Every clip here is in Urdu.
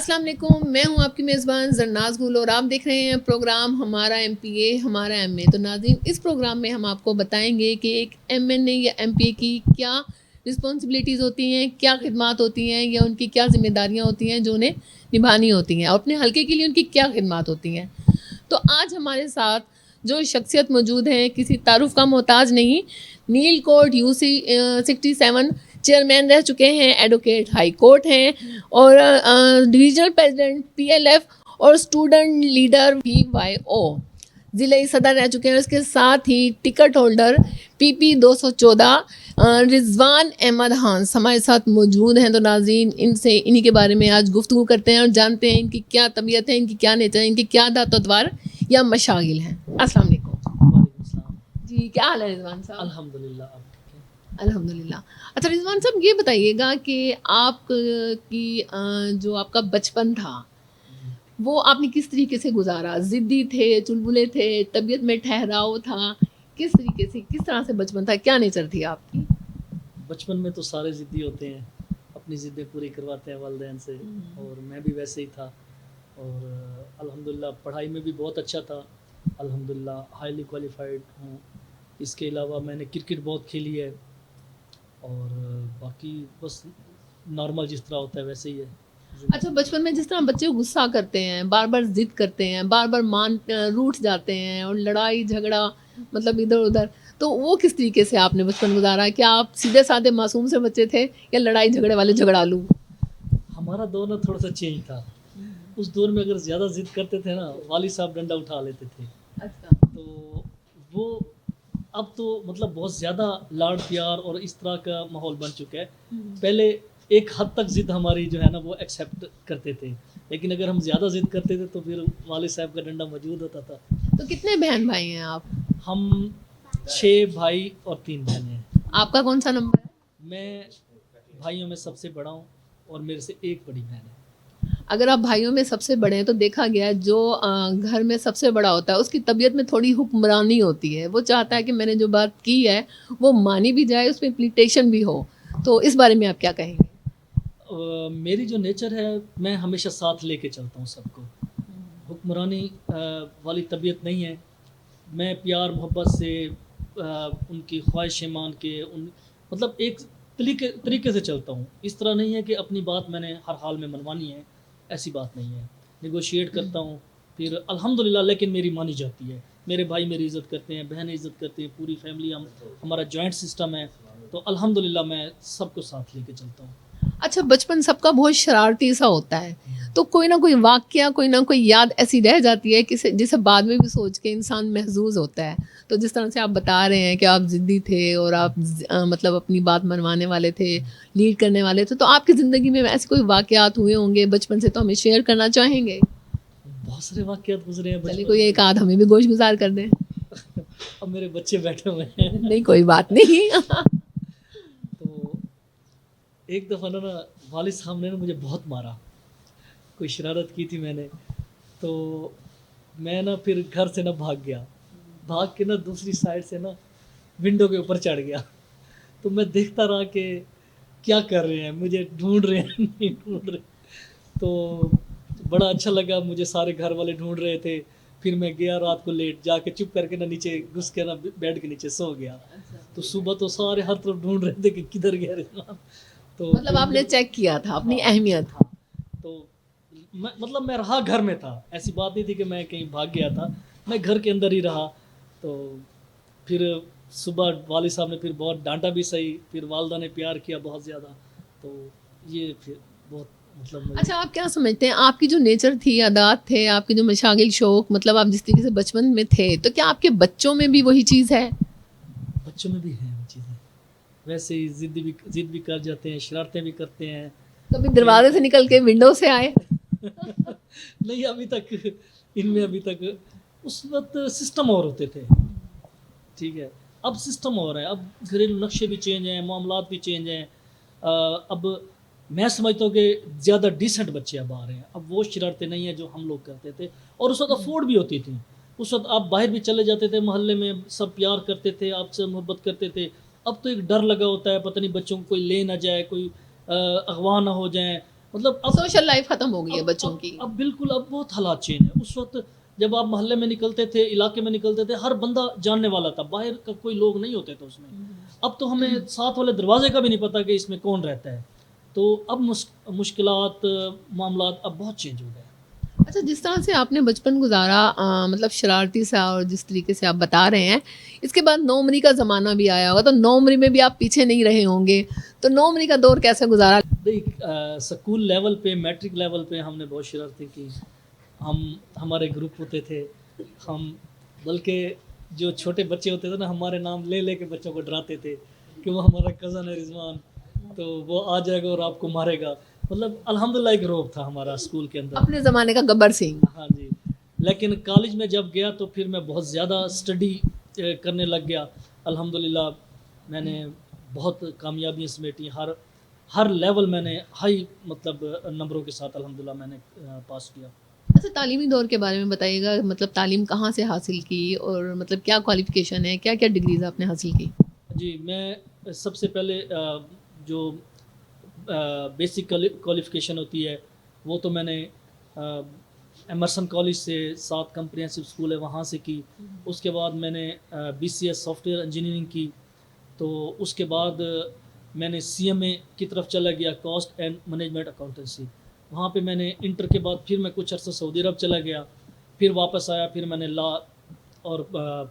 السلام علیکم، میں ہوں آپ کی میزبان زرناز گل اور آپ دیکھ رہے ہیں پروگرام ہمارا ایم پی اے ہمارا ایم اے۔ تو ناظرین، اس پروگرام میں ہم آپ کو بتائیں گے کہ ایک ایم این اے یا ایم پی اے کی کیا رسپانسبلٹیز ہوتی ہیں، کیا خدمات ہوتی ہیں یا ان کی کیا ذمہ داریاں ہوتی ہیں جو انہیں نبھانی ہوتی ہیں، اور اپنے حلقے کے لیے ان کی کیا خدمات ہوتی ہیں۔ تو آج ہمارے ساتھ جو شخصیت موجود ہیں کسی تعارف کا محتاج نہیں، نیل کوٹ یو سی 67 چیئرمین رہ چکے ہیں، ایڈوکیٹ ہائی کورٹ ہیں، اور divisional president P L F اور student leader P Y O ضلعی صدر رہ چکے ہیں۔ اس کے ساتھ ہی ticket holder P P 214 Rizwan Ahmed Hans ہمارے ساتھ موجود ہیں۔ تو ناظرین، انہی کے بارے میں آج گفتگو کرتے ہیں اور جانتے ہیں ان کی کیا طبیعت ہے، ان کی کیا نیچر ہے، ان کی کیا عادات و اطوار یا مشاغل ہیں۔ السلام علیکم۔ وعلیکم السلام جی، کیا حال ہے رضوان صاحب؟ الحمدللہ آپ ٹھیک ہیں؟ الحمدللہ۔ اچھا رضوان صاحب، یہ بتائیے گا کہ آپ کی جو آپ کا بچپن تھا وہ آپ نے کس طریقے سے گزارا؟ ضدی تھے، چلبلے تھے، طبیعت میں ٹھہراؤ تھا، کس طریقے سے، کس طرح سے بچپن تھا، کیا نیچر تھی آپ کی؟ بچپن میں تو سارے ضدی ہوتے ہیں، اپنی ضدیں پوری کرواتے ہیں والدین سے، اور میں بھی ویسے ہی تھا، اور الحمدللہ پڑھائی میں بھی بہت اچھا تھا، الحمدللہ ہائیلی کوالیفائڈ ہوں۔ اس کے علاوہ میں نے کرکٹ بہت کھیلی ہے، اور باقی بس نارمل جس طرح ہوتا ہے ویسے ہی ہے۔ اچھا، بچپن میں جس طرح بچے غصہ کرتے ہیں، بار بار ضد کرتے ہیں، بار بار روٹھ جاتے ہیں اور لڑائی جھگڑا مطلب ادھر ادھر، تو وہ کس طریقے سے آپ نے بچپن گزارا؟ کیا آپ سیدھے سادے معصوم سے بچے تھے یا لڑائی جھگڑے والے جھگڑالو؟ ہمارا دور نا تھوڑا سا چینج تھا۔ اس دور میں اگر زیادہ ضد کرتے تھے نا، والد صاحب ڈنڈا اٹھا لیتے تھے۔ اچھا، تو وہ اب تو مطلب بہت زیادہ لاڈ پیار اور اس طرح کا ماحول بن چکا ہے۔ پہلے ایک حد تک ضد ہماری جو ہے نا وہ ایکسیپٹ کرتے تھے، لیکن اگر ہم زیادہ ضد کرتے تھے تو پھر والد صاحب کا ڈنڈا موجود ہوتا تھا۔ تو کتنے بہن بھائی ہیں آپ؟ ہم 6 بھائی اور 3 بہنیں ہیں۔ آپ کا کون سا نمبر ہے؟ میں بھائیوں میں سب سے بڑا ہوں، اور میرے سے ایک بڑی بہن ہے۔ اگر آپ بھائیوں میں سب سے بڑے ہیں تو دیکھا گیا ہے جو گھر میں سب سے بڑا ہوتا ہے اس کی طبیعت میں تھوڑی حکمرانی ہوتی ہے، وہ چاہتا ہے کہ میں نے جو بات کی ہے وہ مانی بھی جائے، اس میں امپلیٹیشن بھی ہو۔ تو اس بارے میں آپ کیا کہیں گے؟ میری جو نیچر ہے، میں ہمیشہ ساتھ لے کے چلتا ہوں سب کو، حکمرانی والی طبیعت نہیں ہے۔ میں پیار محبت سے ان کی خواہشیں مان کے مطلب ایک طریقے سے چلتا ہوں۔ اس طرح نہیں ہے کہ اپنی بات میں نے ہر حال میں منوانی ہے، ایسی بات نہیں ہے۔ نیگوشیٹ کرتا ہوں، پھر الحمدللہ لیکن میری مانی جاتی ہے۔ میرے بھائی میری عزت کرتے ہیں، بہنیں عزت کرتے ہیں، پوری فیملی، ہمارا جوائنٹ سسٹم ہے، تو الحمدللہ میں سب کو ساتھ لے کے چلتا ہوں۔ اچھا، بچپن سب کا بہت شرارتی سا ہوتا ہے، تو کوئی نہ کوئی واقعہ، کوئی نہ کوئی یاد ایسی رہ جاتی ہے جسے بعد میں بھی سوچ کے انسان محظوظ ہوتا ہے۔ تو جس طرح سے آپ بتا رہے ہیں کہ آپ ضدی تھے اور آپ مطلب اپنی بات منوانے والے تھے، لیڈ کرنے والے تھے، تو آپ کی زندگی میں ایسے کوئی واقعات ہوئے ہوں گے بچپن سے، تو ہمیں شیئر کرنا چاہیں گے؟ بہت سارے واقعات گزرے ہیں چلیے بچپن کوئی ایک آدھ ہمیں بھی گوش گزار کر دیں۔ اب میرے بچے بیٹھے ہوئے ہیں۔ نہیں، کوئی بات نہیں۔ تو ایک دفعہ نا والد صاحب نے مجھے بہت مارا، کوئی شرارت کی تھی میں نے، تو میں نا پھر گھر سے نا بھاگ کے نا دوسری سائڈ سے نا ونڈو کے اوپر چڑھ گیا۔ تو میں دیکھتا رہا کہ کیا کر رہے ہیں، مجھے ڈھونڈ رہے ہیں نہیں ڈھونڈ رہے۔ تو بڑا اچھا لگا، مجھے سارے گھر والے ڈھونڈ رہے تھے۔ پھر میں گیا رات کو لیٹ جا کے چپ کر کے نا نیچے گھس کے نا بیڈ کے نیچے سو گیا۔ تو صبح تو سارے ہر طرف ڈھونڈ رہے تھے کہ کدھر گیا رضوان۔ تو مطلب آپ نے چیک کیا تھا اپنی اہمیت۔ تو مطلب میں رہا گھر میں تھا، ایسی بات نہیں تھی کہ میں کہیں بھاگ گیا تھا، میں گھر کے اندر ہی رہا۔ تو پھر صبح والد صاحب نے پھر بہت ڈانٹا بھی صحیح، پھر والدہ نے پیار کیا بہت زیادہ۔ تو یہ پھر بہت مطلب اچھا، آپ کیا سمجھتے ہیں آپ کی جو نیچر تھی، عادات تھے، آپ کے جو مشاغل شوق، مطلب آپ جس طریقے سے بچپن میں تھے، تو کیا آپ کے بچوں میں بھی وہی چیز ہے؟ بچوں میں بھی ہیں وہ چیزیں، ویسے ہی ضد بھی کر جاتے ہیں، شرارتیں بھی کرتے ہیں۔ کبھی دروازے سے نکل کے ونڈو سے آئے؟ نہیں، ابھی تک ان میں ابھی تک، اس وقت سسٹم اور ہوتے تھے، ٹھیک ہے، اب سسٹم اور ہے، اب گھریلو نقشے بھی چینج ہیں، معاملات بھی چینج ہیں۔ اب میں سمجھتا ہوں کہ زیادہ ڈیسنٹ بچے اب آ رہے ہیں، اب وہ شرارتیں نہیں ہیں جو ہم لوگ کرتے تھے، اور اس وقت افورڈ بھی ہوتی تھی۔ اس وقت آپ باہر بھی چلے جاتے تھے، محلے میں سب پیار کرتے تھے، آپ سے محبت کرتے تھے۔ اب تو ایک ڈر لگا ہوتا ہے، پتہ نہیں بچوں کو کوئی لے نہ جائے، کوئی اغوا نہ ہو جائیں، مطلب اب سوشل لائف ختم ہو گئی ہے بچوں کی. اب بالکل اب بہت حالات چینج ہیں. اس وقت جب آپ محلے میں نکلتے تھے, علاقے میں نکلتے تھے, ہر بندہ جاننے والا تھا, باہر کا کوئی لوگ نہیں ہوتے تھے اس میں. اب تو ہمیں ساتھ والے دروازے کا بھی نہیں پتا کہ اس میں کون رہتا ہے. تو اب مشکلات, معاملات اب بہت چینج ہو گئے. اچھا, جس طرح سے آپ نے بچپن گزارا, مطلب شرارتی سا, اور جس طریقے سے آپ بتا رہے ہیں, اس کے بعد نومری کا زمانہ بھی آیا ہوگا, تو نومری میں بھی آپ پیچھے نہیں رہے ہوں گے, تو نومری کا دور کیسے گزارا؟ سکول لیول پہ, میٹرک لیول پہ ہم نے بہت شرارتیں کی. ہمارے گروپ ہوتے تھے, ہم بلکہ جو چھوٹے بچے ہوتے تھے نا, ہمارے نام لے لے کے بچوں کو ڈراتے تھے کہ وہ ہمارا کزن ہے رضوان, تو وہ آ جائے گا اور آپ کو مارے گا. مطلب الحمدللہ ایک روب تھا ہمارا اسکول کے اندر, اپنے زمانے کا گبر سنگھ. ہاں جی. لیکن کالج میں جب گیا تو پھر میں بہت زیادہ اسٹڈی کرنے لگ گیا. الحمدللہ میں نے بہت کامیابیاں سمیٹی, ہر لیول میں نے ہائی مطلب نمبروں کے ساتھ الحمدللہ میں نے پاس کیا. اچھا, تعلیمی دور کے بارے میں بتائیے گا, مطلب تعلیم کہاں سے حاصل کی, اور مطلب کیا کوالیفیکیشن ہے, کیا کیا ڈگریز آپ نے حاصل کی؟ جی, میں سب سے پہلے جو بیسک کوالیفیکیشن ہوتی ہے وہ تو میں نے ایمرسن کالج سے, 7 کمپریہنسو اسکول ہے وہاں سے کی. اس کے بعد میں نے BCS سافٹ ویئر انجینئرنگ کی. تو اس کے بعد میں نے CMA کی طرف چلا گیا, کاسٹ اینڈ مینجمنٹ اکاؤنٹنسی. وہاں پہ میں نے انٹر کے بعد پھر میں کچھ عرصہ سعودی عرب چلا گیا, پھر واپس آیا, پھر میں نے لا اور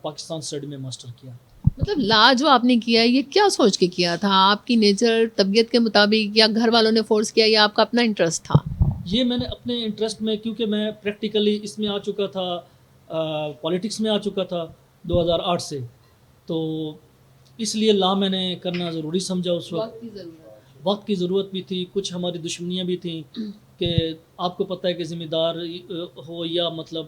پاکستان اسٹڈی میں ماسٹر کیا. مطلب لا جو آپ نے کیا, یہ کیا سوچ کے کیا تھا؟ آپ کی نیچر, طبیعت کے مطابق, یا گھر والوں نے فورس کیا, یا آپ کا اپنا انٹرسٹ تھا؟ یہ میں نے اپنے انٹرسٹ میں, کیونکہ میں پریکٹیکلی اس میں آ چکا تھا, پالیٹکس میں آ چکا تھا 2008 سے, تو اس لیے لا میں نے کرنا ضروری سمجھا. اس وقت کی ضرورت بھی تھی, کچھ ہماری دشمنیاں بھی تھیں کہ آپ کو پتہ ہے کہ ذمہ دار ہو یا مطلب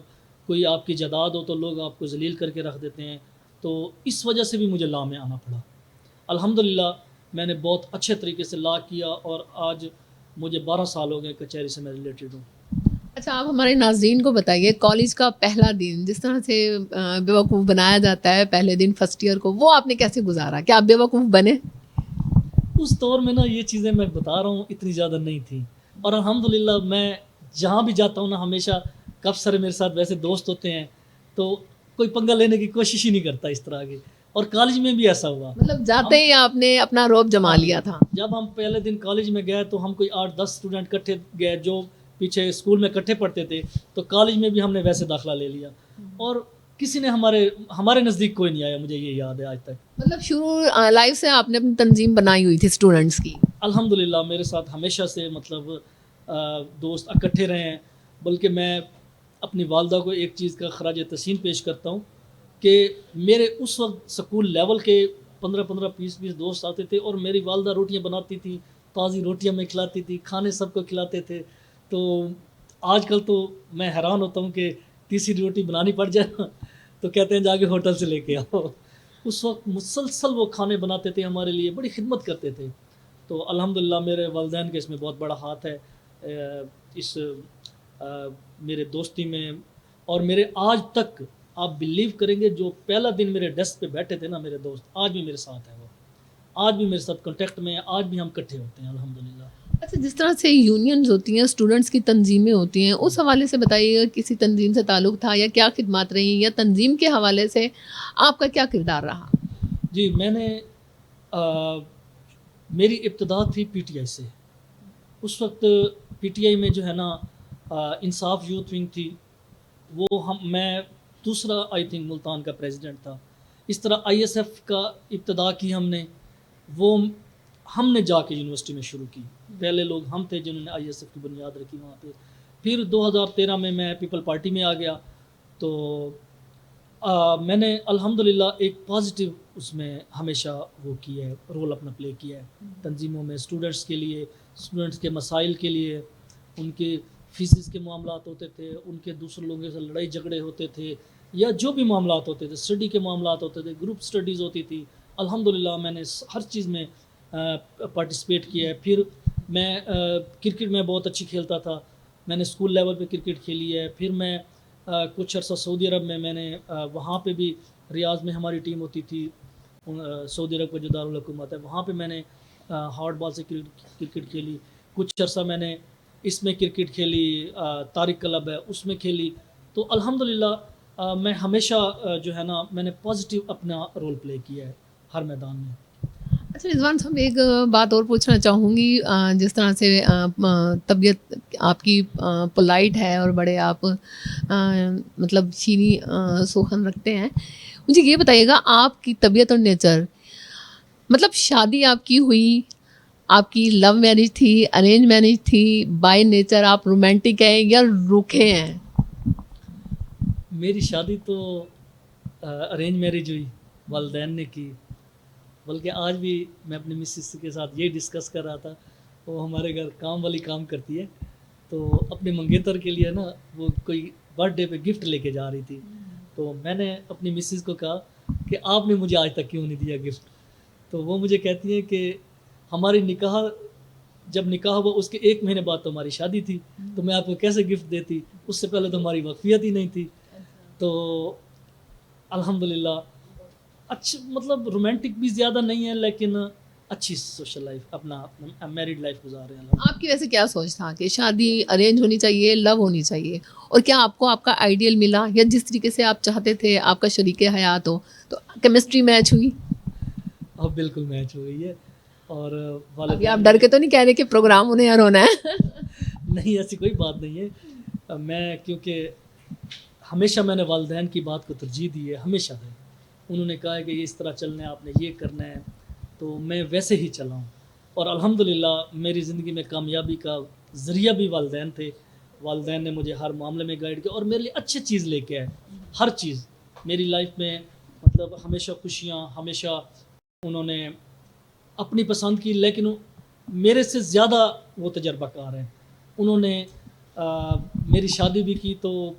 کوئی آپ کی جائیداد ہو تو لوگ آپ کو ذلیل کر کے رکھ دیتے ہیں. تو اس وجہ سے بھی مجھے لا میں آنا پڑا. الحمدللہ میں نے بہت اچھے طریقے سے لا کیا, اور آج مجھے 12 سال ہو گئے کچہری سے میں ریلیٹڈ ہوں. اچھا, آپ ہمارے ناظرین کو بتائیے, کالج کا پہلا دن جس طرح سے بیوقوف بنایا جاتا ہے پہلے دن فرسٹ ایئر کو, وہ آپ نے کیسے گزارا؟ کیا آپ بیوقوف بنے؟ اس دور میں نا یہ چیزیں میں بتا رہا ہوں اتنی زیادہ نہیں تھیں, اور الحمدللہ میں جہاں بھی جاتا ہوں نا, ہمیشہ کب سارے میرے ساتھ ویسے دوست ہوتے ہیں تو کوئی پنگا لینے کی کوشش ہی نہیں کرتا اس طرح کی. اور کالج میں بھی ایسا ہوا, مطلب جاتے ہی آپ نے اپنا روب جما لیا تھا. جب ہم پہلے دن کالج میں گئے تو ہم کوئی 8-10 اسٹوڈنٹ کٹھے گئے جو پیچھے اسکول میں کٹھے پڑھتے تھے, تو کالج میں بھی ہم نے ویسے داخلہ لے لیا, اور کسی نے ہمارے نزدیک کوئی نہیں آیا, مجھے یہ یاد ہے آج تک. مطلب شروع لائف سے آپ نے اپنی تنظیم بنائی ہوئی تھی اسٹوڈنٹس کی؟ الحمدللہ میرے ساتھ ہمیشہ سے مطلب دوست اکٹھے رہے ہیں. بلکہ میں اپنی والدہ کو ایک چیز کا خراج تحسین پیش کرتا ہوں کہ میرے اس وقت سکول لیول کے 15-15 20 دوست آتے تھے, اور میری والدہ روٹیاں بناتی تھی, تازی روٹیاں میں کھلاتی تھی, کھانے سب کو کھلاتے تھے. تو آج کل تو میں حیران ہوتا ہوں کہ تیسری روٹی بنانی پڑ جائے نا تو کہتے ہیں جا کے ہوٹل سے لے کے آؤ. اس وقت مسلسل وہ کھانے بناتے تھے ہمارے لیے, بڑی خدمت کرتے تھے. تو الحمدللہ میرے والدین کے اس میں بہت بڑا ہاتھ ہے اس میرے دوستی میں. اور میرے آج تک آپ بلیو کریں گے, جو پہلا دن میرے ڈیسک پہ بیٹھے تھے نا میرے دوست, آج بھی میرے ساتھ ہیں, وہ آج بھی میرے ساتھ کانٹیکٹ میں ہیں, آج بھی ہم اکٹھے ہوتے ہیں الحمدللہ. اچھا, جس طرح سے یونینز ہوتی ہیں, اسٹوڈنٹس کی تنظیمیں ہوتی ہیں, اس حوالے سے بتائیے, کسی تنظیم سے تعلق تھا, یا کیا خدمات رہیں, یا تنظیم کے حوالے سے آپ کا کیا کردار رہا؟ جی, میں نے میری ابتدا تھی PTI سے. اس وقت PTI میں جو ہے نا انصاف یوتھ ونگ تھی, وہ میں دوسرا آئی تھنک ملتان کا پریزیڈنٹ تھا. اس طرح ISF کا ابتدا کی ہم نے, وہ ہم نے جا کے یونیورسٹی میں شروع کی. پہلے لوگ ہم تھے جنہوں نے ISF کی بنیاد رکھی وہاں پہ. پھر 2013 میں پیپل پارٹی میں آ گیا. تو میں نے الحمدللہ ایک پازیٹیو اس میں ہمیشہ وہ کیا ہے, رول اپنا پلے کیا ہے تنظیموں میں, اسٹوڈنٹس کے لیے, اسٹوڈنٹس کے مسائل کے لیے. ان کے فیسز کے معاملات ہوتے تھے, ان کے دوسرے لوگوں سے لڑائی جھگڑے ہوتے تھے, یا جو بھی معاملات ہوتے تھے, اسٹڈی کے معاملات ہوتے تھے, گروپ اسٹڈیز ہوتی تھی. الحمدللہ میں نے ہر چیز میں پارٹیسپیٹ کیا ہے. پھر میں کرکٹ میں بہت اچھی کھیلتا تھا, میں نے اسکول لیول پہ کرکٹ کھیلی ہے. پھر میں کچھ عرصہ سعودی عرب میں نے وہاں پہ بھی, ریاض میں ہماری ٹیم ہوتی تھی, سعودی عرب کا جو دارالحکومت ہے, وہاں پہ میں نے ہارڈ بال سے کرکٹ کھیلی. کچھ عرصہ میں نے اس میں کرکٹ کھیلی، طارق کلب ہے اس میں کھیلی، تو الحمدللہ میں ہمیشہ جو ہے نا میں نے پازیٹیو اپنا رول پلے کیا ہے ہر میدان میں۔ اچھا رضوان صاحب، ایک بات اور پوچھنا چاہوں گی، جس طرح سے طبیعت آپ کی پولائٹ ہے اور بڑے آپ مطلب شیریں سخن رکھتے ہیں، مجھے یہ بتائیے گا آپ کی طبیعت اور نیچر، مطلب شادی آپ کی ہوئی، آپ کی لو میرج تھی، ارینج میرج تھی، بائی نیچر آپ رومانٹک ہیں یا روکھے ہیں؟ میری شادی تو ارینج میرج ہوئی، والدین نے کی، بلکہ آج بھی میں اپنی مسز کے ساتھ یہ ڈسکس کر رہا تھا، وہ ہمارے گھر کام والی کام کرتی ہے، تو اپنے منگیتر کے لیے نا وہ کوئی برتھ ڈے پہ گفٹ لے کے جا رہی تھی، تو میں نے اپنی مسز کو کہا کہ آپ نے مجھے آج تک کیوں نہیں دیا گفٹ؟ تو وہ مجھے کہتی ہیں کہ ہماری نکاح جب نکاح ہوا اس کے 1 مہینے بعد تو ہماری شادی تھی، تو میں آپ کو کیسے گفٹ دیتی، اس سے پہلے تو ہماری واقفیت ہی نہیں تھی۔ تو الحمدللہ اچھا، مطلب رومانٹک بھی زیادہ نہیں ہے لیکن اچھی سوشل لائف، اپنا میرڈ لائف گزار رہے ہیں۔ آپ کی ویسے کیا سوچ تھا کہ شادی ارینج ہونی چاہیے، لو ہونی چاہیے، اور کیا آپ کو آپ کا آئیڈیل ملا یا جس طریقے سے آپ چاہتے تھے آپ کا شریک حیات ہو تو کیمسٹری میچ ہوئی؟ اب بالکل میچ ہو گئی ہے، اور ابھی آپ ڈر کے تو نہیں کہہ رہے کہ پروگرام ہونے اور ہونا ہے؟ نہیں، ایسی کوئی بات نہیں ہے، میں کیونکہ ہمیشہ میں نے والدین کی بات کو ترجیح دی ہے، ہمیشہ ہے، انہوں نے کہا ہے کہ اس طرح چلنا ہے، آپ نے یہ کرنا ہے، تو میں ویسے ہی چلا ہوں، اور الحمدللہ میری زندگی میں کامیابی کا ذریعہ بھی والدین تھے، والدین نے مجھے ہر معاملے میں گائیڈ کیا اور میرے لیے اچھی چیز لے کے آئے، ہر چیز میری لائف میں، مطلب ہمیشہ خوشیاں، ہمیشہ انہوں نے اپنی پسند کی، لیکن میرے سے زیادہ وہ تجربہ کار ہیں، انہوں نے میری شادی بھی کی تو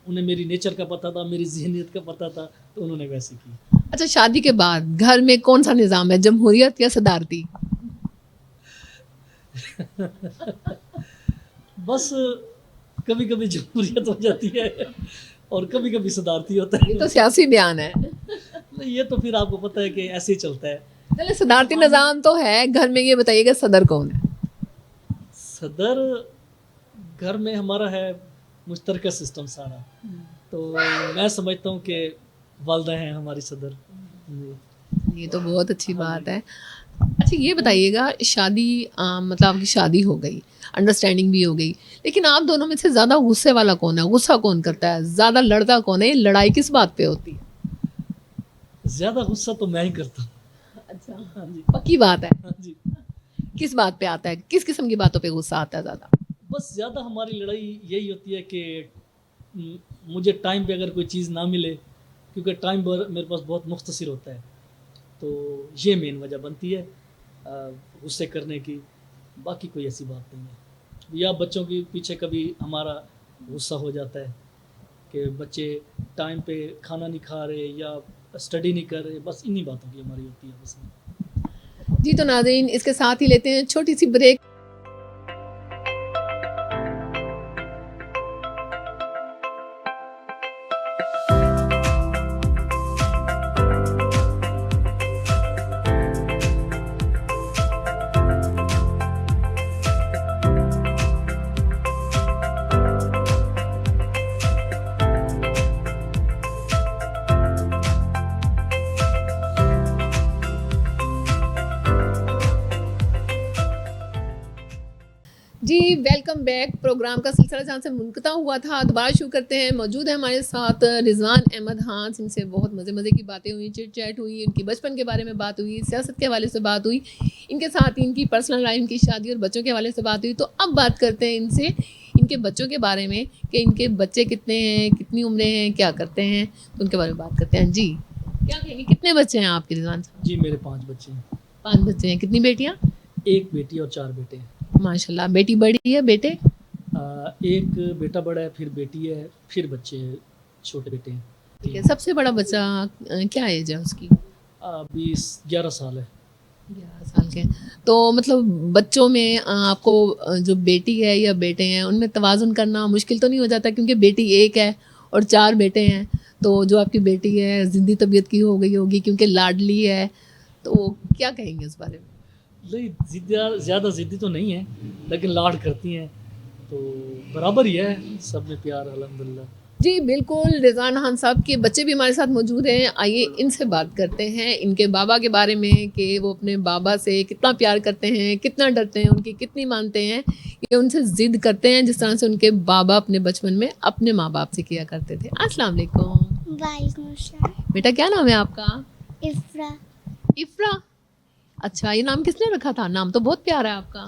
انہیں میری نیچر کا پتہ تھا، میری ذہنیت کا پتہ تھا، تو انہوں نے ویسے کی۔ اچھا، شادی کے بعد گھر میں کون سا نظام ہے، جمہوریت یا صدارتی؟ بس کبھی کبھی جمہوریت ہو جاتی ہے اور کبھی کبھی صدارتی ہوتا ہے۔ یہ تو سیاسی بیان ہے۔ یہ تو پھر آپ کو پتہ ہے کہ ایسے ہی چلتا ہے۔ چلے صدارتی نظام تو ہے گھر میں، یہ بتائیے گا صدر کون ہے؟ صدر گھر میں ہمارا ہے مشترکہ سسٹم سارا، تو میں سمجھتا ہوں کہ والدہ ہیں ہماری صدر۔ یہ تو بہت اچھی بات ہے۔ اچھا یہ بتائیے گا، شادی مطلب آپ کی شادی ہو گئی، انڈرسٹینڈنگ بھی ہو گئی، لیکن آپ دونوں میں سے زیادہ غصے والا کون ہے؟ غصہ کون کرتا ہے؟ زیادہ لڑتا کون ہے؟ لڑائی کس بات پہ ہوتی ہے؟ زیادہ غصہ تو میں ہی کرتا ہوں۔ اچھا، ہاں جی، پکی بات ہے۔ ہاں جی، کس بات پہ آتا ہے؟ کس قسم کی باتوں پہ غصہ آتا ہے زیادہ؟ بس زیادہ ہماری لڑائی یہی ہوتی ہے کہ مجھے ٹائم پہ اگر کوئی چیز نہ ملے، کیونکہ ٹائم میرے پاس بہت مختصر ہوتا ہے، تو یہ مین وجہ بنتی ہے غصے کرنے کی، باقی کوئی ایسی بات نہیں ہے۔ یا بچوں کے پیچھے کبھی ہمارا غصہ ہو جاتا ہے کہ بچے ٹائم پہ کھانا نہیں کھا رہے یا اسٹڈی نہیں کر رہے، بس انہی باتوں کی ہماری ہوتی ہے بس۔ جی تو ناظرین، اس کے ساتھ ہی لیتے ہیں چھوٹی سی بریک۔ جی ویلکم بیک۔ پروگرام کا سلسلہ جہاں سے منقطع ہوا تھا دوبارہ شروع کرتے ہیں۔ موجود ہے ہمارے ساتھ رضوان احمد خان، ان سے بہت مزے کی باتیں ہوئی، چٹ چیٹ ہوئی، ان کی بچپن کے بارے میں بات ہوئی، سیاست کے حوالے سے بات ہوئی، ان کے ساتھ ان کی پرسنل لائف، ان کی شادی اور بچوں کے حوالے سے بات ہوئی۔ تو اب بات کرتے ہیں ان سے ان کے بچوں کے بارے میں کہ ان کے بچے کتنے ہیں، کتنی عمریں ہیں، کیا کرتے ہیں، تو ان کے بارے میں بات کرتے ہیں۔ جی کیا کہیں گے، کتنے بچے ہیں آپ کے رضوان صاحب؟ جی میرے 5 بچے ہیں۔ 5 بچے ہیں، کتنی بیٹیاں؟ 1 بیٹی اور 4 بیٹے ہیں۔ ماشاء اللہ، بیٹی بڑی ہے، بیٹے؟ ایک بیٹا بڑا ہے، پھر بیٹی ہے، پھر بچے چھوٹے بیٹے ہیں۔ ٹھیک ہے، سب سے بڑا بچہ کیا ایج ہے اس کی؟ 11 سال ہے۔ 11 سال کے۔ تو مطلب بچوں میں آپ کو جو بیٹی ہے یا بیٹے ہیں ان میں توازن کرنا مشکل تو نہیں ہو جاتا؟ کیونکہ بیٹی ایک ہے اور 4 بیٹے ہیں، تو جو آپ کی بیٹی ہے ضدی طبیعت کی ہو گئی ہوگی کیونکہ لاڈلی ہے، تو کیا کہیں گے اس بارے میں؟ نہیں، زیادہ ضدی تو نہیں ہے، لیکن لاڈ کرتی ہیں، تو برابر ہی ہے سب میں پیار الحمدللہ. جی بالکل، رضوان خان صاحب کے بچے بھی ہمارے ساتھ موجود ہیں. آئیے ان سے بات کرتے ہیں ان کے بابا کے بارے میں کہ وہ اپنے بابا سے کتنا پیار کرتے ہیں، کتنا ڈرتے ہیں، ان کی کتنی مانتے ہیں، یہ ان سے ضد کرتے ہیں جس طرح سے ان کے بابا اپنے بچپن میں اپنے ماں باپ سے کیا کرتے تھے. السلام علیکم. وعلیکم السلام. بیٹا کیا نام ہے آپ کا؟ افرا. افرا. اچھا، یہ نام کس نے رکھا تھا؟ نام تو بہت پیارا ہے آپ کا.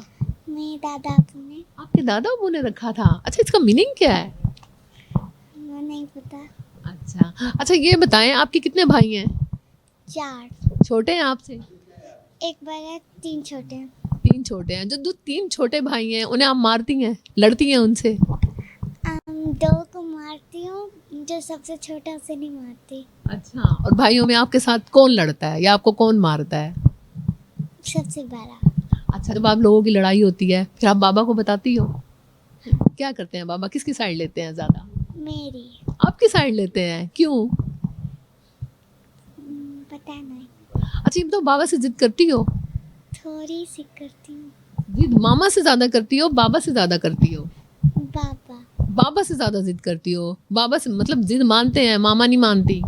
میرے دادا ابو نے. آپ کے دادا ابو نے رکھا تھا؟ اچھا، اس کا میننگ کیا ہے؟ وہ نہیں پتا. اچھا یہ بتائیں آپ کے کتنے بھائی ہیں؟ 4. چھوٹے ہیں آپ سے؟ ایک بڑا 3 چھوٹے ہیں. 3 چھوٹے ہیں. جو 3 چھوٹے بھائی ہیں انہیں آپ مارتی ہیں، لڑتی ہیں ان سے؟ 2 کو مارتی ہوں، جو سب سے چھوٹا اسے نہیں مارتی. اچھا، اور بھائیوں میں آپ کے ساتھ کون لڑتا ہے یا آپ کو کون مارتا ہے؟ سب سے بڑا. اچھا، جب آپ لوگوں کی لڑائی ہوتی ہے پھر آپ بابا کو بتاتی ہو؟ کیا کرتے ہیں بابا؟ کس کی سائڈ لیتے ہیں زیادہ؟ میری. آپ کی سائڈ لیتے ہیں؟ کیوں؟ پتہ نہیں. اچھا یہ تو بابا سے ضد کرتی ہو؟ تھوڑی سی کرتی ہوں. ضد ماما سے زیادہ کرتی ہو بابا سے زیادہ کرتی ہو؟ بابا. بابا سے زیادہ ضد کرتی ہو؟ بابا سے مطلب ضد مانتے ہیں، ماما نہیں مانتی؟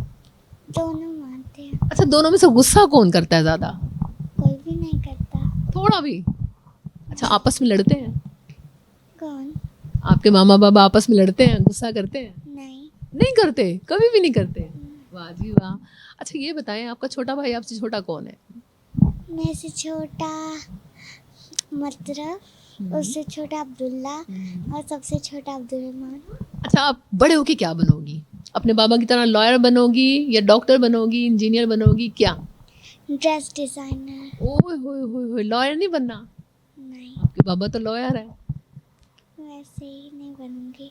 دونوں مانتے ہیں. اچھا، دونوں میں سے غصہ کون کرتا ہے زیادہ؟ کوئی بھی نہیں کرتا. تھوڑا بھی؟ اچھا، آپس میں لڑتے ہیں؟ کون؟ آپ کے ماما بابا آپس میں لڑتے ہیں، غصہ کرتے ہیں؟ نہیں. نہیں کرتے، کبھی بھی نہیں کرتے؟ واہ جی واہ. اچھا یہ بتائیں آپ کا چھوٹا بھائی آپ سے چھوٹا کون ہے؟ میرے سے چھوٹا مطرف، اس سے چھوٹا عبداللہ، اور سب سے چھوٹا عبدالرحمان. اچھا آپ بڑے ہو کے کیا بنو گی؟ اپنے بابا کی طرح لائر بنو گی یا ڈاکٹر بنو گی، انجینئر بنو گی، کیا؟ Dress designer. اوہ ہوئے ہوئے ہوئے، لائر نہیں بننا؟ نہیں، آپ کے بابا تو لائر ہے. ویسے ہی نہیں بنوں گی.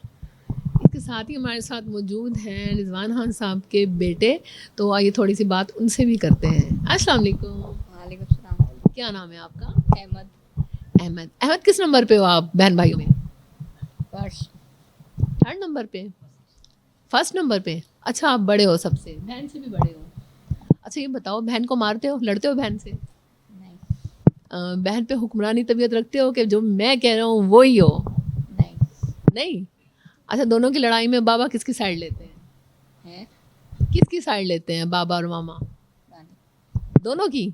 اس کے ساتھ ہی ہمارے ساتھ موجود ہیں رضوان خان صاحب کے بیٹے، تو آئیے تھوڑی سی بات ان سے بھی کرتے ہیں. السلام علیکم. وعلیکم السلام. کیا نام ہے آپ کا؟ احمد. احمد کس نمبر پہ ہو آپ بہن بھائیوں میں؟ فرسٹ. 3rd نمبر پہ؟ 1st نمبر پہ؟ اچھا آپ بڑے ہو سب سے، بہن سے بھی بڑے ہو. اچھا یہ بتاؤ بہن کو مارتے ہو، لڑتے ہو بہن سے؟ نہیں. بہن پہ حکمرانی طبیعت رکھتے ہو کہ جو میں کہہ رہا ہوں وہی ہو؟ نہیں. نہیں. اچھا دونوں کی لڑائی میں بابا کس کی سائڈ لیتے ہیں؟ ہے. کس کی سائڈ لیتے ہیں بابا اور ماما؟ دونوں کی؟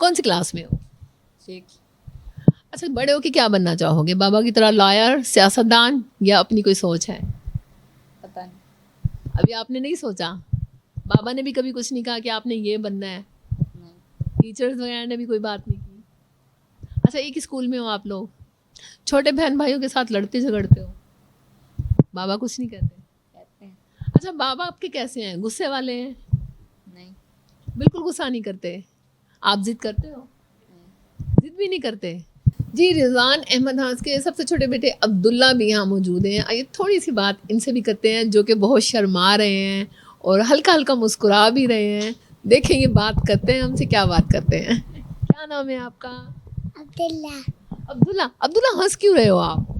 کون سی کلاس میں ہو؟ 6. اچھا بڑے ہو کے کیا بننا چاہو گے؟ بابا کی طرح لائر، سیاستدان، یا اپنی کوئی سوچ ہے؟ پتہ نہیں. ابھی آپ نے نہیں سوچا؟ بابا نے بھی کبھی کچھ نہیں کہا کہ آپ نے یہ بننا ہے؟ نہیں. ٹیچرز وغیرہ نے بھی کوئی بات نہیں کی؟ اچھا ایک اسکول میں ہو آپ لوگ، چھوٹے بہن بھائیوں کے ساتھ لڑتے جھگڑتے ہو، بابا کچھ نہیں کہتے؟ کہتے ہیں. اچھا بابا آپ کے کیسے ہیں؟ غصے والے ہیں؟ نہیں. بالکل غصہ نہیں کرتے؟ آپ ضد کرتے ہو؟ ضد بھی نہیں کرتے؟ جی رضوان احمد خان کے سب سے چھوٹے بیٹے عبداللہ بھی یہاں موجود ہیں. آئیے تھوڑی سی بات ان سے بھی کرتے ہیں، جو کہ بہت شرما رہے ہیں اور ہلکا ہلکا مسکرا بھی رہے ہیں. دیکھیں یہ بات کرتے ہیں ہم سے، کیا بات کرتے ہیں. کیا نام ہے آپ کا؟ عبداللہ. عبداللہ ہنس کیوں رہے ہو آپ؟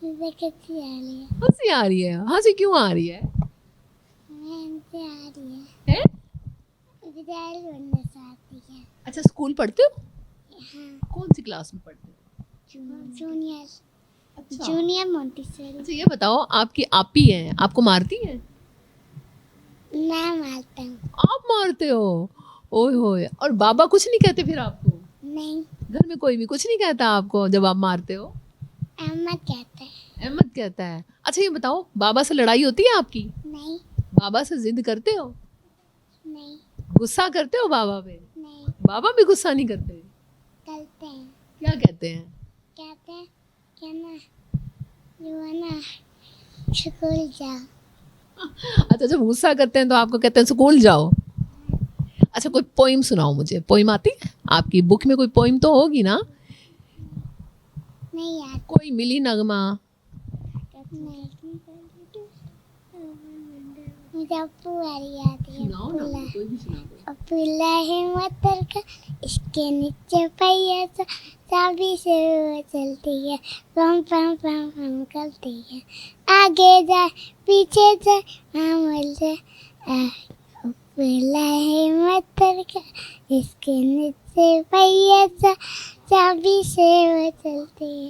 مجھے کیسی آ رہی ہے؟ ہنسی آ رہی ہے. ہنسی کیوں آ رہی ہے؟ ہنسی آ رہی ہے. ابتدائی بننا چاہتی ہے. اچھا اسکول پڑھتے ہو؟ ہاں. کون سی کلاس میں پڑھتے ہو؟ جونیئر. اچھا جونیئر مونٹیسوری. اچھا یہ بتاؤ آپ کی آپی ہیں، آپ کو مارتی ہیں؟ میں مارتا ہوں. آپ مارتے ہو؟ اوئے ہوئے. اور بابا کچھ نہیں کہتے پھر آپ کو؟ نہیں. گھر میں کوئی بھی کچھ نہیں کہتا آپ کو جب آپ مارتے ہو؟ احمد کہتا ہے. احمد کہتا ہے. اچھا یہ بتاؤ بابا سے لڑائی ہوتی ہے آپ کی؟ نہیں. بابا سے ضد کرتے ہو؟ نہیں. غصہ کرتے ہو بابا پہ؟ نہیں. بابا بھی غصہ نہیں کرتے؟ کرتے ہیں. کیا کہتے ہیں؟ کہتے ہیں کہ نا جو ہے نا اسکول جاؤ. اچھا جب غصہ کرتے ہیں تو آپ کو کہتے ہیں اسکول جاؤ. اچھا کوئی پوئم سناؤ مجھے. پوئم آتی ہے آپ کی بک میں؟ کوئی پوئم تو ہوگی نا؟ نہیں یار. کوئی ملی نغمہ؟ مجھے ابو والی یاد ہے. سناؤ نا، کوئی بھی سنا دو. ابولا ہے متر کا، اس کے نیچے پہیا سا، چابی سے وہ چلتی ہے، پم پم پم پم کرتی ہے، آگے جائے پیچھے جائے معمول جائے. ابولا ہے متر کا، اس کے نیچے پہیا سا، چابی سے وہ چلتی ہے،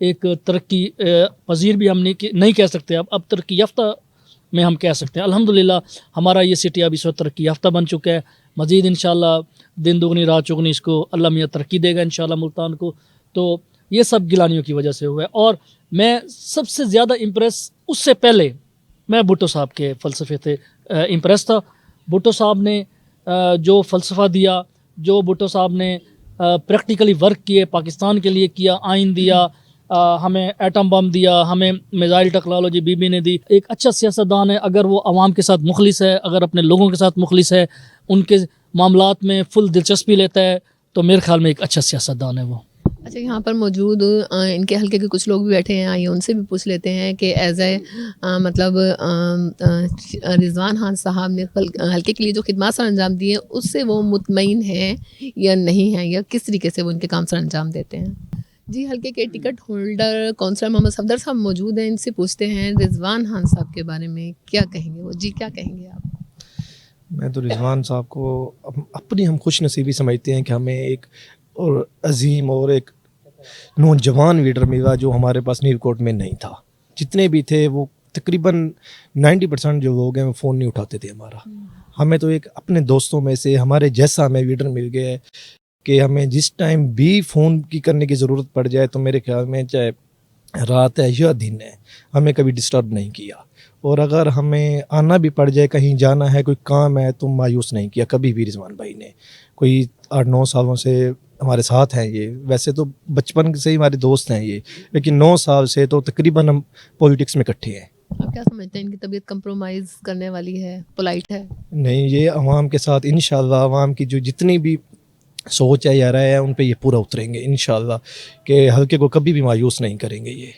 ایک ترقی پذیر بھی ہم نہیں کہہ سکتے، اب ترقی یافتہ میں ہم کہہ سکتے ہیں۔ الحمدللہ ہمارا یہ سٹی اب اس وقت ترقی یافتہ بن چکا ہے، مزید انشاءاللہ دن دگنی رات چگنی اس کو اللہ میاں ترقی دے گا انشاءاللہ ملتان کو۔ تو یہ سب گیلانیوں کی وجہ سے ہوا ہے، اور میں سب سے زیادہ امپریس اس سے پہلے میں بھٹو صاحب کے فلسفے سے امپریس تھا۔ بھٹو صاحب نے جو فلسفہ دیا، جو بھٹو صاحب نے پریکٹیکلی ورک کیے، پاکستان کے لیے کیا، آئین دیا، ہمیں ایٹم بم دیا، ہمیں میزائل ٹیکنالوجی بی بی نے دی۔ ایک اچھا سیاستدان ہے، اگر وہ عوام کے ساتھ مخلص ہے، اگر اپنے لوگوں کے ساتھ مخلص ہے، ان کے معاملات میں فل دلچسپی لیتا ہے، تو میرے خیال میں ایک اچھا سیاستدان ہے وہ۔ اچھا، یہاں پر موجود ان کے حلقے کے کچھ لوگ بھی بیٹھے ہیں، آئیے ان سے بھی پوچھ لیتے ہیں کہ ایز اے مطلب رضوان خان صاحب نے حلقے کے لیے جو خدمات سر انجام دیے اس سے وہ مطمئن ہیں یا نہیں ہیں، یا کس طریقے سے وہ ان کے کام سر انجام دیتے ہیں۔ جی، حلقے کے ٹکٹ ہولڈر کونسلر محمد صفدر صاحب موجود ہیں، ان سے پوچھتے ہیں رضوان خان صاحب کے بارے میں کیا کہیں گے وہ۔ جی، کیا کہیں گے آپ؟ میں تو رضوان صاحب کو اپنی ہم خوش نصیبی سمجھتے ہیں کہ ہمیں ایک اور عظیم اور ایک نوجوان لیڈر ملا جو ہمارے پاس نیرکوٹ میں نہیں تھا۔ جتنے بھی تھے وہ تقریباً 90% جو لوگ ہیں وہ فون نہیں اٹھاتے تھے ہمارا۔ ہمیں تو ایک اپنے دوستوں میں سے ہمارے جیسا ہمیں لیڈر مل گیا ہے کہ ہمیں جس ٹائم بھی فون کی کرنے کی ضرورت پڑ جائے تو میرے خیال میں چاہے رات ہے یا دن ہے ہمیں کبھی ڈسٹرب نہیں کیا، اور اگر ہمیں آنا بھی پڑ جائے، کہیں جانا ہے، کوئی کام ہے، تو مایوس نہیں کیا کبھی بھی رضوان بھائی نے۔ کوئی 8-9 سالوں سے ہمارے ساتھ ہیں یہ، ویسے تو بچپن سے ہی ہمارے دوست ہیں یہ، لیکن 9 سال سے تو تقریباً ہم پولیٹکس میں اکٹھے ہیں۔ آپ کیا سمجھتے ہیں ان کی طبیعت کمپرومائز کرنے والی ہے، پولائٹ ہے؟ نہیں، یہ عوام کے ساتھ انشاءاللہ عوام کی جو جتنی بھی سوچ ہے یا رائے ہے ان پہ یہ پورا اتریں گے انشاءاللہ، کہ حلقے کو کبھی بھی مایوس نہیں کریں گے یہ۔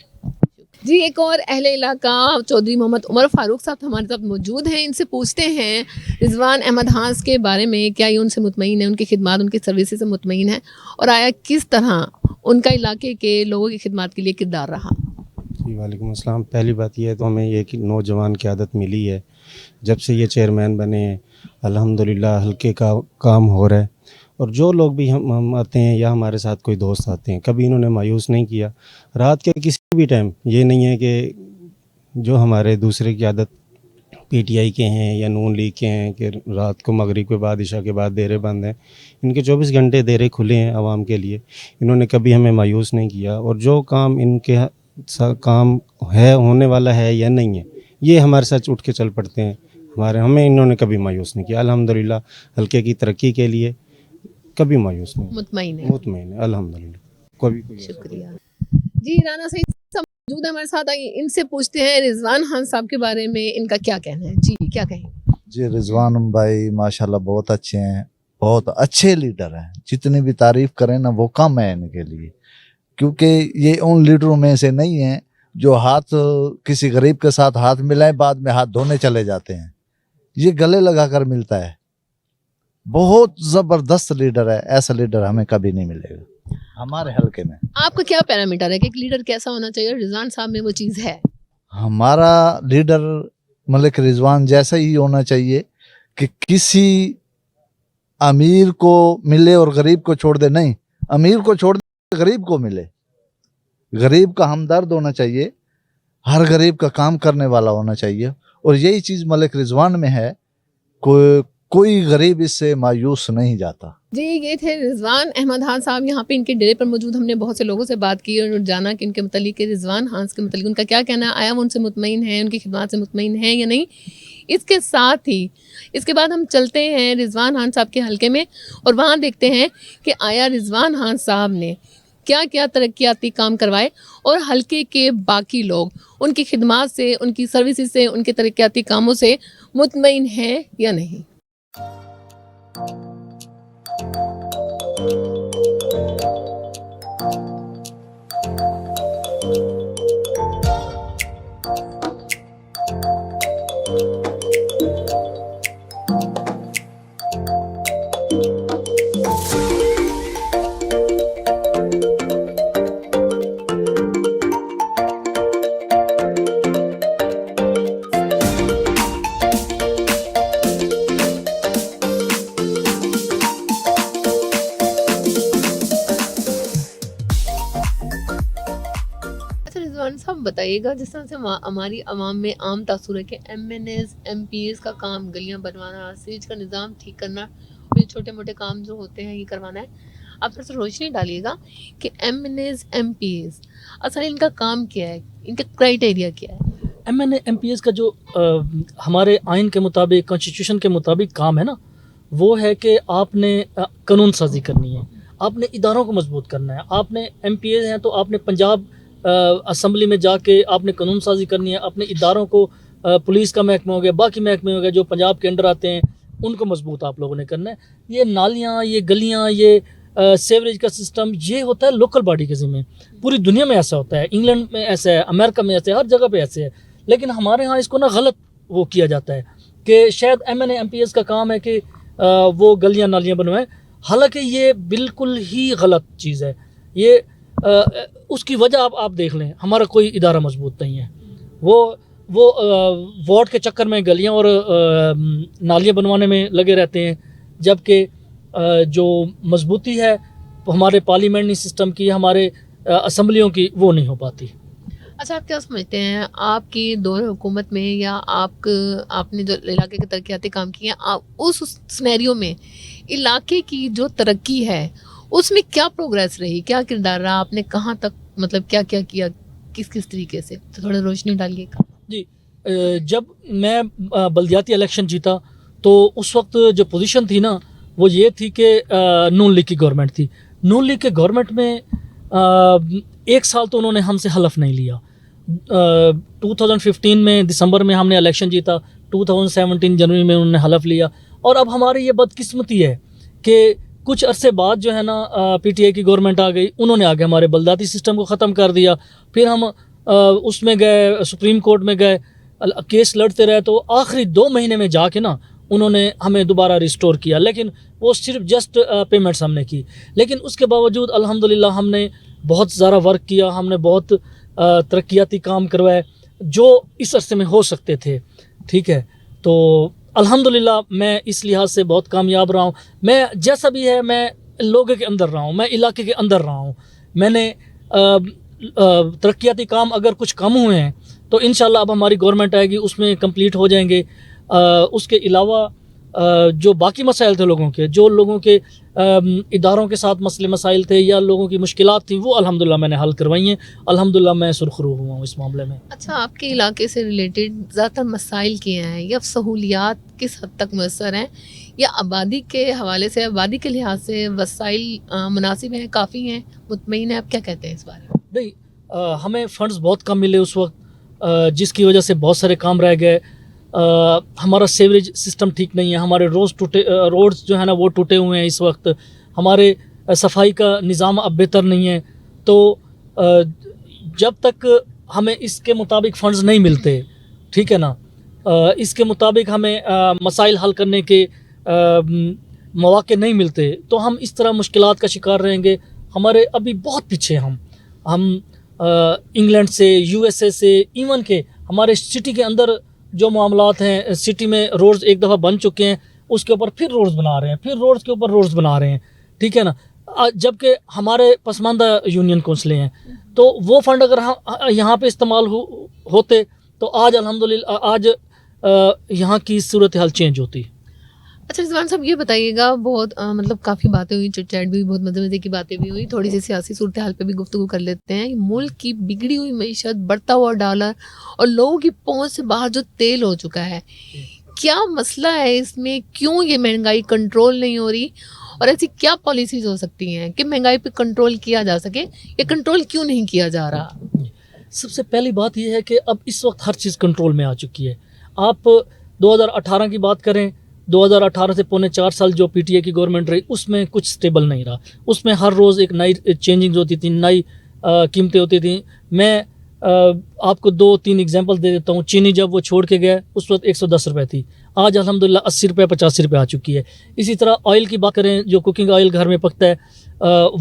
جی، ایک اور اہل علاقہ چودھری محمد عمر فاروق صاحب ہمارے ساتھ موجود ہیں، ان سے پوچھتے ہیں رضوان احمد ہانس کے بارے میں، کیا یہ ان سے مطمئن ہے، ان کی خدمات، ان کی سروسز سے مطمئن ہے، اور آیا کس طرح ان کا علاقے کے لوگوں کی خدمات کے لیے کردار رہا؟ جی، وعلیکم السلام۔ پہلی بات یہ ہے تو ہمیں یہ کہ نوجوان قیادت ملی ہے جب سے یہ چیئرمین بنے ہیں، الحمدللہ حلقے کا کام ہو رہا ہے، اور جو لوگ بھی ہم آتے ہیں یا ہمارے ساتھ کوئی دوست آتے ہیں کبھی انہوں نے مایوس نہیں کیا۔ رات کے کسی بھی ٹائم یہ نہیں ہے کہ جو ہمارے دوسرے قیادت پی ٹی آئی کے ہیں یا نون لیگ کے ہیں کہ رات کو مغرب کے بعد عشاء کے بعد دیرے بند ہیں، ان کے 24 گھنٹے دیرے کھلے ہیں عوام کے لیے۔ انہوں نے کبھی ہمیں مایوس نہیں کیا، اور جو کام ان کے کام ہے ہونے والا ہے یا نہیں ہے یہ ہمارے ساتھ اٹھ کے چل پڑتے ہیں، ہمیں انہوں نے کبھی مایوس نہیں کیا۔ الحمدللہ حلقے کی ترقی کے لیے کبھی مایوس نہیں، مطمئن ہے الحمدللہ۔ کوئی شکریہ۔ جی، رانا سعید صاحب موجود ہیں ہمارے ساتھ، آئیے ان سے پوچھتے ہیں رضوان خان صاحب کے بارے میں ان کا کیا کہنا ہے۔ جی، کیا کہیں؟ جی، رضوان بھائی ماشاءاللہ بہت اچھے ہیں، بہت اچھے لیڈر ہیں، جتنی بھی تعریف کریں نا وہ کم ہے ان کے لیے، کیونکہ یہ ان لیڈروں میں سے نہیں ہیں جو ہاتھ کسی غریب کے ساتھ ہاتھ ملائے بعد میں ہاتھ دھونے چلے جاتے ہیں، یہ گلے لگا کر ملتا ہے۔ بہت زبردست لیڈر ہے، ایسا لیڈر ہمیں کبھی نہیں ملے گا ہمارے حلقے میں۔ آپ کا کیا پیرامیٹر ہے کہ ایک لیڈر کیسا ہونا چاہیے؟ رضوان صاحب میں وہ چیز ہے؟ ہمارا لیڈر ملک رضوان جیسا ہی ہونا چاہیے کہ کسی امیر کو ملے اور غریب کو چھوڑ دے، نہیں، امیر کو چھوڑ دے غریب کو ملے، غریب کا ہمدرد ہونا چاہیے، ہر غریب کا کام کرنے والا ہونا چاہیے، اور یہی چیز ملک رضوان میں ہے، کوئی غریب اس سے مایوس نہیں جاتا۔ جی، یہ تھے رضوان احمد خان صاحب، یہاں پہ ان کے ڈیرے پر موجود۔ ہم نے بہت سے لوگوں سے بات کی اور جانا کہ ان کے متعلق کہ رضوان خان کے متعلق ان کا کیا کہنا ہے، آیا وہ ان سے مطمئن ہیں، ان کی خدمات سے مطمئن ہیں یا نہیں۔ اس کے ساتھ ہی اس کے بعد ہم چلتے ہیں رضوان خان صاحب کے حلقے میں، اور وہاں دیکھتے ہیں کہ آیا رضوان خان صاحب نے کیا کیا ترقیاتی کام کروائے، اور حلقے کے باقی لوگ ان کی خدمات سے، ان کی سروسز سے، ان کے ترقیاتی کاموں سے مطمئن ہیں یا نہیں۔ رضوان صاحب بتائیے گا، جس طرح سے ہماری عوام میں عام تاثر ہے کہ MNAs MPAs کا کام گلیاں بنوانا، سیج کا نظام ٹھیک کرنا اور یہ چھوٹے موٹے کام جو ہوتے ہیں یہ کروانا ہے، آپ تھوڑا سا روشنی ڈالیے گا کہ MNAs MPAs اصل ان کا کام کیا ہے، ان کا کرائٹیریا کیا ہے؟ MNA MPAs کا جو ہمارے آئین کے مطابق، کانسٹیٹیوشن کے مطابق کام ہے نا، وہ ہے کہ آپ نے قانون سازی کرنی ہے، آپ نے اداروں کو مضبوط کرنا ہے. آپ نے MPAs ہیں تو آپ نے پنجاب اسمبلی میں جا کے آپ نے قانون سازی کرنی ہے، اپنے اداروں کو، پولیس کا محکمہ ہو گیا، باقی محکمے ہو گئے جو پنجاب کے انڈر آتے ہیں، ان کو مضبوط آپ لوگوں نے کرنا ہے. یہ نالیاں، یہ گلیاں، یہ سیوریج کا سسٹم، یہ ہوتا ہے لوکل باڈی کے ذمہ. پوری دنیا میں ایسا ہوتا ہے، انگلینڈ میں ایسا ہے، امریکہ میں ایسا ہے، ہر جگہ پہ ایسے ہے. لیکن ہمارے ہاں اس کو نا غلط وہ کیا جاتا ہے کہ شاید MNA MPAs کا کام ہے کہ وہ گلیاں نالیاں بنوائیں، حالانکہ یہ بالکل ہی غلط چیز ہے. یہ اس کی وجہ آپ دیکھ لیں، ہمارا کوئی ادارہ مضبوط نہیں ہے. وہ ووٹ کے چکر میں گلیاں اور نالیاں بنوانے میں لگے رہتے ہیں، جبکہ جو مضبوطی ہے ہمارے پارلیمنٹری سسٹم کی، ہمارے اسمبلیوں کی، وہ نہیں ہو پاتی. اچھا، آپ کیا سمجھتے ہیں آپ کی دور حکومت میں یا آپ نے جو علاقے کے ترقیاتی کام کیے ہیں، اس سنیریو میں علاقے کی جو ترقی ہے اس میں کیا پروگریس رہی، کیا کردار رہا، آپ نے کہاں تک مطلب کیا کیا کس طریقے سے، تو تھوڑا روشنی ڈالیے گا. جی، جب میں بلدیاتی الیکشن جیتا تو اس وقت جو پوزیشن تھی نا وہ یہ تھی کہ نون لیگ کی گورنمنٹ تھی. نون لیگ کے گورنمنٹ میں 1 سال تو انہوں نے ہم سے حلف نہیں لیا. 2015 میں دسمبر میں ہم نے الیکشن جیتا، 2017 جنوری میں انہوں نے حلف لیا. اور اب ہماری یہ بدقسمتی ہے کہ کچھ عرصے بعد جو ہے نا PTI کی گورنمنٹ آ گئی، انہوں نے آگے ہمارے بلدیاتی سسٹم کو ختم کر دیا. پھر ہم اس میں گئے، سپریم کورٹ میں گئے، کیس لڑتے رہے، تو آخری 2 مہینے میں جا کے نا انہوں نے ہمیں دوبارہ ریسٹور کیا. لیکن وہ صرف جسٹ پیمنٹس ہم نے کی. لیکن اس کے باوجود الحمدللہ ہم نے بہت زیادہ ورک کیا، ہم نے بہت ترقیاتی کام کروائے جو اس عرصے میں ہو سکتے تھے. ٹھیک ہے، تو الحمدللہ میں اس لحاظ سے بہت کامیاب رہا ہوں. میں جیسا بھی ہے، میں لوگوں کے اندر رہا ہوں، میں علاقے کے اندر رہا ہوں. میں نے ترقیاتی کام اگر کچھ کم ہوئے ہیں تو انشاءاللہ اب ہماری گورنمنٹ آئے گی، اس میں کمپلیٹ ہو جائیں گے. اس کے علاوہ جو باقی مسائل تھے لوگوں کے، جو لوگوں کے اداروں کے ساتھ مسئلے مسائل تھے یا لوگوں کی مشکلات تھیں، وہ الحمدللہ میں نے حل کروائی ہیں. الحمدللہ میں سرخرو ہوا ہوں اس معاملے میں. اچھا، آپ کے علاقے سے ریلیٹڈ زیادہ تر مسائل کیا ہیں یا سہولیات کس حد تک میسر ہیں، یا آبادی کے حوالے سے، آبادی کے لحاظ سے وسائل مناسب ہیں، کافی ہیں، مطمئن ہیں؟ آپ کیا کہتے ہیں اس بارے میں؟ نہیں، ہمیں فنڈز بہت کم ملے اس وقت، جس کی وجہ سے بہت سارے کام رہ گئے. ہمارا سیوریج سسٹم ٹھیک نہیں ہے، ہمارے روڈز جو ہے نا وہ ٹوٹے ہوئے ہیں اس وقت. ہمارے صفائی کا نظام اب بہتر نہیں ہے. تو جب تک ہمیں اس کے مطابق فنڈز نہیں ملتے، ٹھیک ہے نا، اس کے مطابق ہمیں مسائل حل کرنے کے مواقع نہیں ملتے، تو ہم اس طرح مشکلات کا شکار رہیں گے. ہمارے ابھی بہت پیچھے ہم انگلینڈ سے، USA سے، ایون کہ ہمارے سٹی کے اندر جو معاملات ہیں، سٹی میں روڈز ایک دفعہ بن چکے ہیں، اس کے اوپر پھر روڈز بنا رہے ہیں، پھر روڈز کے اوپر روڈز بنا رہے ہیں. ٹھیک ہے نا، جبکہ ہمارے پسماندہ یونین کونسلیں ہیں. تو وہ فنڈ اگر یہاں پہ استعمال ہوتے تو آج الحمدللہ آج یہاں کی صورتحال چینج ہوتی. اچھا رضوان صاحب، یہ بتائیے گا، بہت مطلب کافی باتیں ہوئی، چٹ چیٹ بھی، بہت مزے کی باتیں بھی ہوئی، تھوڑی سی سیاسی صورتحال پہ بھی گفتگو کر لیتے ہیں. ملک کی بگڑی ہوئی معیشت، بڑھتا ہوا ڈالر اور لوگوں کی پہنچ سے باہر جو تیل ہو چکا ہے، کیا مسئلہ ہے اس میں؟ کیوں یہ مہنگائی کنٹرول نہیں ہو رہی؟ اور ایسی کیا پالیسیز ہو سکتی ہیں کہ مہنگائی پہ کنٹرول کیا جا سکے؟ یہ کنٹرول کیوں نہیں کیا جا رہا؟ سب سے پہلی بات یہ ہے کہ اب اس وقت ہر چیز کنٹرول میں آ چکی ہے. آپ 2018 کی بات کریں، 2018 سے 4.25 سال جو PTI کی گورنمنٹ رہی، اس میں کچھ سٹیبل نہیں رہا. اس میں ہر روز ایک نئی چینجنگ ہوتی تھی، نئی قیمتیں ہوتی تھیں. میں آپ کو 2-3 ایگزامپل دے دیتا ہوں. چینی جب وہ چھوڑ کے گئے اس وقت 110 روپے تھی، آج الحمدللہ 80 روپے 85 روپے آ چکی ہے. اسی طرح آئل کی بات کریں، جو کوکنگ آئل گھر میں پکتا ہے،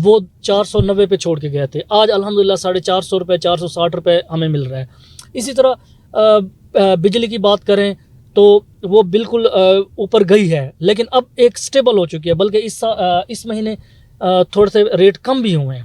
وہ 490 پہ چھوڑ کے گئے تھے، آج الحمدللہ 450 روپے 460 روپے ہمیں مل رہا ہے. اسی طرح بجلی کی بات کریں تو وہ بالکل اوپر گئی ہے، لیکن اب ایک سٹیبل ہو چکی ہے، بلکہ اس مہینے تھوڑے سے ریٹ کم بھی ہوئے ہیں.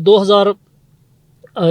2000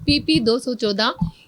PP 214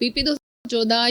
PP 214